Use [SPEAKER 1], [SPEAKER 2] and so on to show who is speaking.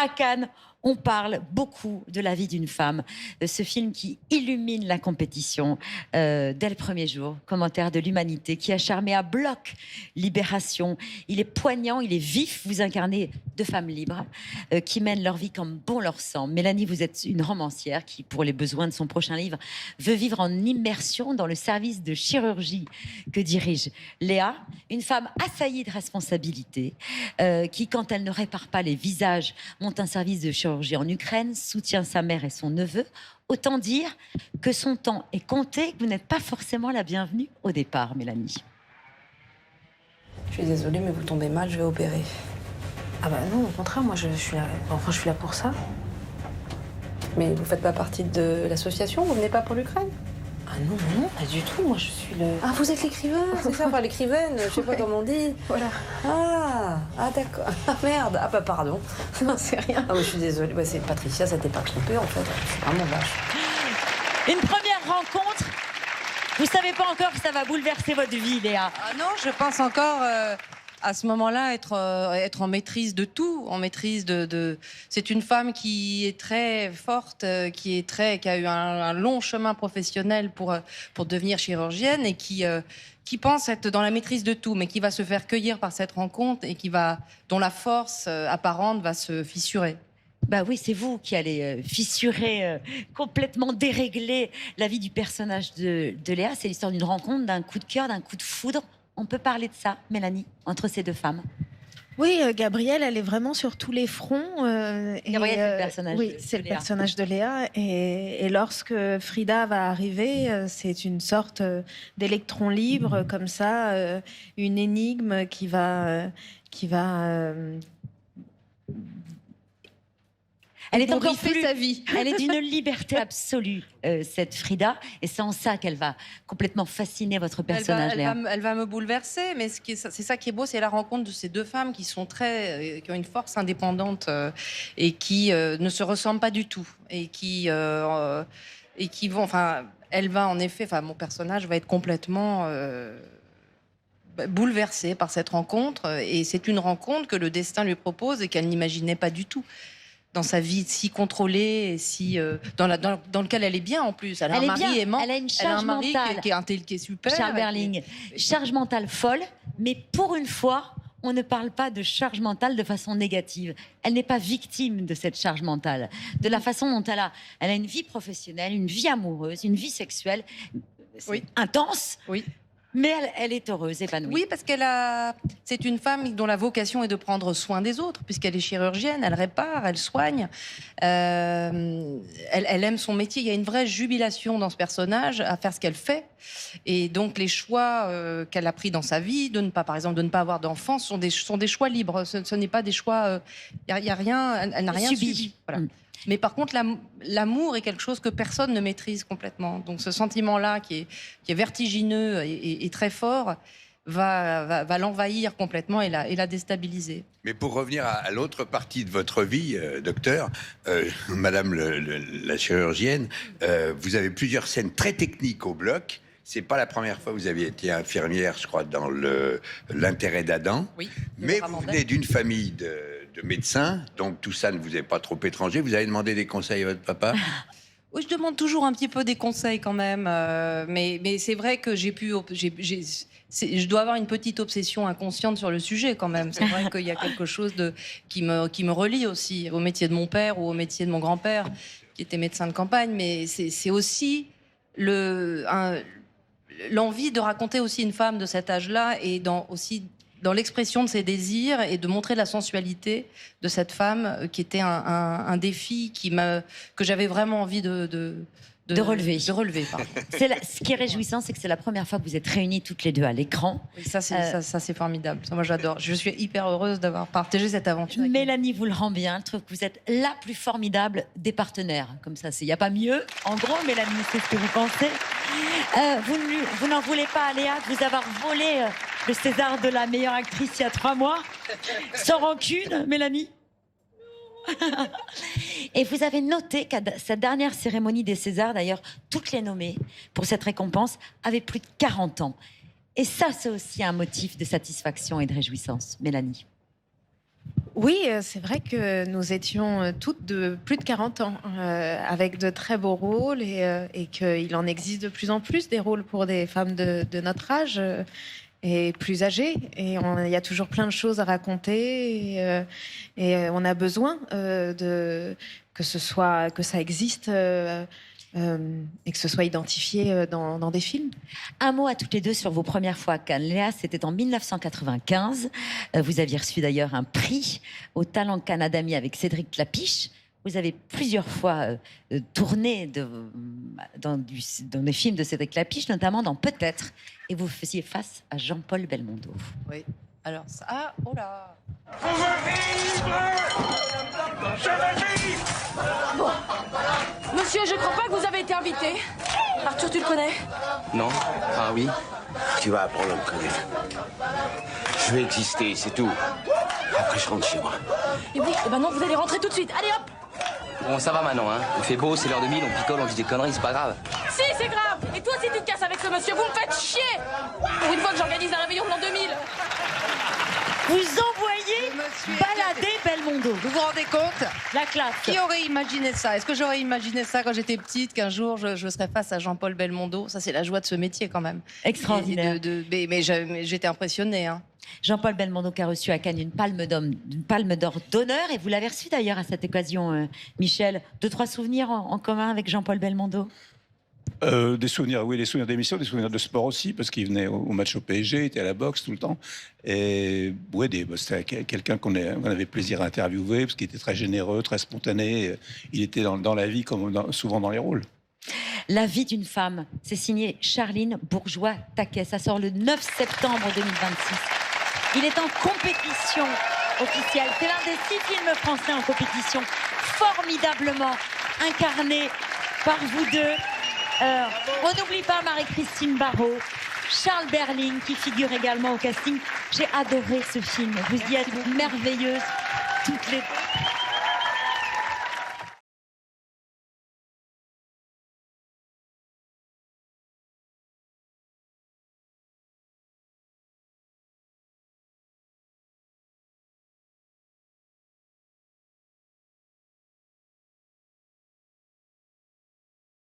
[SPEAKER 1] à Cannes, on parle beaucoup de la vie d'une femme. Ce film qui illumine la compétition dès le premier jour. Commentaire de l'humanité qui a charmé à bloc Libération. Il est poignant, il est vif. Vous incarnez deux femmes libres qui mènent leur vie comme bon leur semble. Mélanie, vous êtes une romancière qui, pour les besoins de son prochain livre, veut vivre en immersion dans le service de chirurgie que dirige Léa. Une femme assaillie de responsabilités qui, quand elle ne répare pas les visages, monte un service de chirurgie en Ukraine, soutient sa mère et son neveu. Autant dire que son temps est compté, que vous n'êtes pas forcément la bienvenue au départ, Mélanie.
[SPEAKER 2] Je suis désolée, mais vous tombez mal, je vais opérer.
[SPEAKER 3] Ah bah non, au contraire, moi je suis là. Enfin, je suis là pour ça.
[SPEAKER 2] Mais vous faites pas partie de l'association? Vous venez pas pour l'Ukraine?
[SPEAKER 3] Ah non, non, pas du tout. Moi je suis le.
[SPEAKER 2] Ah, vous êtes l'écrivain, c'est ça? Enfin, l'écrivaine, je sais pas comment on dit.
[SPEAKER 3] Voilà.
[SPEAKER 2] Ah, d'accord. Ah, merde. Ah, bah, pardon.
[SPEAKER 3] Non, c'est rien.
[SPEAKER 2] Ah, oui, je suis désolée. Bah, c'est Patricia, ça t'est pas trompée, en fait. C'est vraiment vache.
[SPEAKER 1] Une première rencontre. Vous savez pas encore que ça va bouleverser votre vie, Léa.
[SPEAKER 4] Ah non, je pense encore à ce moment-là être en maîtrise de tout, en maîtrise de... C'est une femme qui est très forte, qui a eu un long chemin professionnel pour devenir chirurgienne et qui pense être dans la maîtrise de tout, mais qui va se faire cueillir par cette rencontre et dont la force apparente va se fissurer.
[SPEAKER 1] Bah oui, c'est vous qui allez fissurer, complètement dérégler la vie du personnage de Léa. C'est l'histoire d'une rencontre, d'un coup de cœur, d'un coup de foudre. On peut parler de ça, Mélanie, entre ces deux femmes?
[SPEAKER 3] Oui, Gabrielle, elle est vraiment sur tous les fronts.
[SPEAKER 1] Gabrielle, c'est le personnage
[SPEAKER 3] oui,
[SPEAKER 1] de
[SPEAKER 3] c'est le
[SPEAKER 1] Léa.
[SPEAKER 3] personnage de Léa. Et lorsque Frida va arriver, c'est une sorte d'électron libre, comme ça, une énigme qui va
[SPEAKER 1] Elle est encore
[SPEAKER 3] ébouriffer
[SPEAKER 1] plus
[SPEAKER 3] sa vie.
[SPEAKER 1] Elle est d'une liberté absolue, cette Frida, et c'est en ça qu'elle va complètement fasciner votre personnage, Léa.
[SPEAKER 4] Elle va me bouleverser, mais c'est ça qui est beau, c'est la rencontre de ces deux femmes qui sont qui ont une force indépendante et qui ne se ressemblent pas du tout et qui vont, enfin, elle va en effet, enfin, mon personnage va être complètement bouleversé par cette rencontre, et c'est une rencontre que le destin lui propose et qu'elle n'imaginait pas du tout. Dans sa vie si contrôlée et si dans lequel elle est bien en plus. Elle a un mari aimant.
[SPEAKER 1] Elle a une charge mentale.
[SPEAKER 4] Qui est super.
[SPEAKER 1] Charles Berling, charge mentale folle, mais pour une fois, on ne parle pas de charge mentale de façon négative. Elle n'est pas victime de cette charge mentale, de la façon dont elle a une vie professionnelle, une vie amoureuse, une vie sexuelle intense.
[SPEAKER 4] Oui.
[SPEAKER 1] Mais elle est heureuse, épanouie.
[SPEAKER 4] Oui, parce c'est une femme dont la vocation est de prendre soin des autres, puisqu'elle est chirurgienne, elle répare, elle soigne. Elle aime son métier. Il y a une vraie jubilation dans ce personnage à faire ce qu'elle fait. Et donc les choix qu'elle a pris dans sa vie, par exemple, de ne pas avoir d'enfants, sont des choix libres. Ce n'est pas des choix. Il y a rien. Elle n'a rien subi. Voilà. Mais par contre, l'amour est quelque chose que personne ne maîtrise complètement. Donc ce sentiment-là, qui est vertigineux et très fort, va l'envahir complètement et la déstabiliser.
[SPEAKER 5] Mais pour revenir à l'autre partie de votre vie, docteur, madame la chirurgienne, vous avez plusieurs scènes très techniques au bloc. C'est pas la première fois que vous aviez été infirmière, je crois, dans l'intérêt d'Adam.
[SPEAKER 4] Oui,
[SPEAKER 5] mais vous venez d'une famille de médecins, donc tout ça ne vous est pas trop étranger. Vous avez demandé des conseils à votre papa?
[SPEAKER 4] Oui, je demande toujours un petit peu des conseils quand même, mais c'est vrai que je dois avoir une petite obsession inconsciente sur le sujet quand même. C'est vrai qu'il y a quelque chose qui me relie aussi au métier de mon père ou au métier de mon grand-père, qui était médecin de campagne, mais c'est aussi l'envie de raconter aussi une femme de cet âge-là et dans l'expression de ses désirs et de montrer la sensualité de cette femme qui était un défi que j'avais vraiment envie de
[SPEAKER 1] relever.
[SPEAKER 4] Pardon.
[SPEAKER 1] Ce qui est réjouissant, c'est que c'est la première fois que vous êtes réunies toutes les deux à l'écran.
[SPEAKER 4] Oui, ça c'est formidable. Ça, moi j'adore. Je suis hyper heureuse d'avoir partagé cette aventure.
[SPEAKER 1] Mélanie vous le rend bien. Je trouve que vous êtes la plus formidable des partenaires. Comme ça, il n'y a pas mieux. En gros, Mélanie, c'est ce que vous pensez. Vous n'en voulez pas à Léa de vous avoir volé le César de la meilleure actrice il y a 3 mois? Sans rancune, Mélanie? Et vous avez noté qu'à sa dernière cérémonie des Césars, d'ailleurs, toutes les nommées pour cette récompense avaient plus de 40 ans. Et ça, c'est aussi un motif de satisfaction et de réjouissance, Mélanie.
[SPEAKER 3] Oui, c'est vrai que nous étions toutes de plus de 40 ans, avec de très beaux rôles et qu'il en existe de plus en plus des rôles pour des femmes de notre âge et plus âgées. Et il y a toujours plein de choses à raconter et on a besoin que ça existe et que ce soit identifié dans des films.
[SPEAKER 1] Un mot à toutes les deux sur vos premières fois à Cannes. Léa, c'était en 1995. Vous aviez reçu d'ailleurs un prix au Talent Canadami avec Cédric Clapiche. Vous avez plusieurs fois tourné dans des films de Cédric Clapiche, notamment dans Peut-être. Et vous faisiez face à Jean-Paul Belmondo.
[SPEAKER 4] Oui. Alors ça... Ah, oh là.
[SPEAKER 6] Bon. Monsieur, je crois pas que vous avez été invité. Arthur, tu le connais?
[SPEAKER 7] Non? Ah oui?
[SPEAKER 8] Tu vas apprendre à me connaître. Je vais exister, c'est tout. Après, je rentre chez moi.
[SPEAKER 6] Et oui, et ben non, vous allez rentrer tout de suite. Allez hop!
[SPEAKER 7] Bon, ça va maintenant, hein. Il fait beau, c'est l'heure de midi, on picole, on dit des conneries, c'est pas grave.
[SPEAKER 6] Si, c'est grave! Et toi aussi, tu te casses avec ce monsieur, vous me faites chier! Pour une fois que j'organise un réveillon de l'an 2000!
[SPEAKER 1] Vous envoyez balader Belmondo.
[SPEAKER 4] Vous vous rendez compte?
[SPEAKER 1] La classe.
[SPEAKER 4] Qui aurait imaginé ça? Est-ce que j'aurais imaginé ça quand j'étais petite, qu'un jour je serais face à Jean-Paul Belmondo? Ça, c'est la joie de ce métier quand même.
[SPEAKER 1] Extraordinaire.
[SPEAKER 4] Mais j'étais impressionnée. Hein.
[SPEAKER 1] Jean-Paul Belmondo qui a reçu à Cannes une palme d'or d'honneur. Et vous l'avez reçu d'ailleurs à cette occasion, Michel. 2-3 souvenirs en commun avec Jean-Paul Belmondo?
[SPEAKER 9] Des souvenirs, oui, des souvenirs d'émission, des souvenirs de sport aussi, parce qu'il venait au match au PSG, il était à la boxe tout le temps. Et ouais, c'était quelqu'un qu'on avait plaisir à interviewer, parce qu'il était très généreux, très spontané. Il était dans la vie comme souvent dans les rôles.
[SPEAKER 1] La vie d'une femme, c'est signé Charline Bourgeois-Taquet. Ça sort le 9 septembre 2026. Il est en compétition officielle. C'est l'un des 6 films français en compétition, formidablement incarné par vous deux. On n'oublie pas Marie-Christine Barrault, Charles Berling qui figure également au casting. J'ai adoré ce film. Vous y êtes merveilleuses toutes les deux.